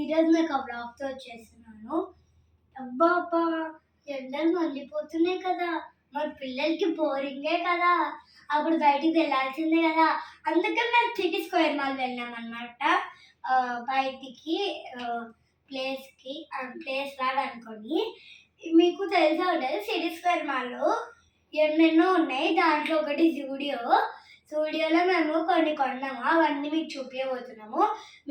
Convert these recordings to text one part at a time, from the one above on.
ఈరోజు నాకు ఆ బ్లాగ్తో వచ్చేస్తున్నాను. అబ్బా అబ్బా, ఎండలు మండిపోతున్నాయి కదా, మరి పిల్లలకి బోరింగే కదా, అప్పుడు బయటికి వెళ్ళాల్సిందే కదా. అందుకే మేము సిటీ స్క్వేర్ మాల్ వెళ్ళామన్నమాట. బయటికి ప్లేస్ లాగా అనుకొని. మీకు తెలిసే ఉంటుంది, సిటీ స్క్వేర్ మాల్లో ఎన్నెన్నో ఉన్నాయి. దాంట్లో ఒకటి జూడియోలో మేము కొన్ని కొన్నాము, అవన్నీ మీకు చూపించబోతున్నాము.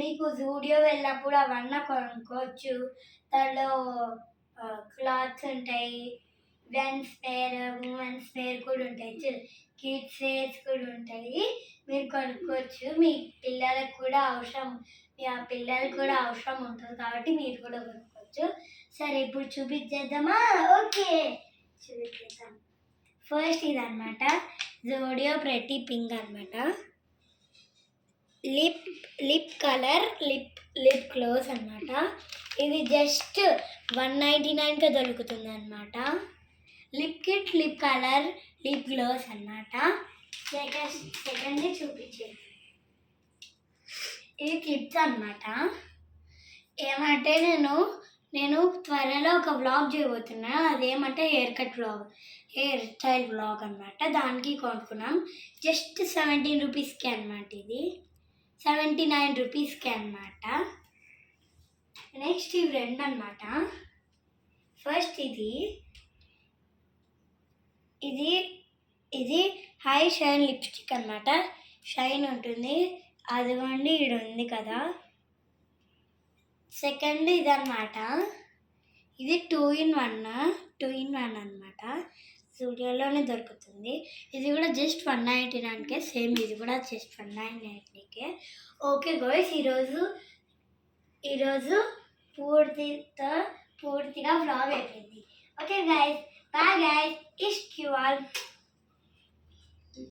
మీకు జూడియో వెళ్ళినప్పుడు అవన్నీ కొనుక్కోవచ్చు. దాంట్లో క్లాత్స్ ఉంటాయి, మెన్స్ వేర్, ఉమెన్స్ వేర్ కూడా ఉంటాయి, కిడ్స్ వేర్స్ కూడా ఉంటాయి. మీరు కొనుక్కోవచ్చు. మీ పిల్లలకు కూడా అవసరం ఉంటుంది కాబట్టి మీరు కూడా కొనుక్కోవచ్చు. సరే, ఇప్పుడు చూపించేద్దామా? ఓకే, చూపించేద్దాం. ఫస్ట్ ఇదన్నమాట, జూడియో ప్రెటీ పింక్ అనమాట. లిప్ కలర్ లిప్ గ్లోస్ అనమాట. ఇది జస్ట్ 199కే దొరుకుతుంది అనమాట. Liquid lip colour lip gloss అనమాట. సెకండ్ చూపించేది, ఇది క్లిప్స్ అనమాట. ఏమంటే నేను త్వరలో ఒక వ్లాగ్ చేయబోతున్నా. అదేమంటే హెయిర్ స్టైల్ వ్లాగ్ అనమాట. దానికి కొనుక్కున్నాం జస్ట్ 17 రూపీస్కి అనమాట. ఇది 79 రూపీస్కి అనమాట. నెక్స్ట్ ఇవి రెండు అనమాట. ఫస్ట్ ఇది హై షైన్ లిప్స్టిక్ అనమాట. షైన్ ఉంటుంది, అదిగోండి ఇక్కడ ఉంది కదా. సెకండ్ ఇదన్నమాట, ఇది 2 in 1 అనమాట. జూడియోలోనే దొరుకుతుంది. ఇది కూడా జస్ట్ 199కే. సేమ్ ఇది కూడా జస్ట్ 199కే. ఓకే గైస్, ఈరోజు పూర్తిగా వ్లాగ్ అయిపోయింది. ఓకే గైస్, బాయ్ గైస్, ఇష్క్ యు ఆల్.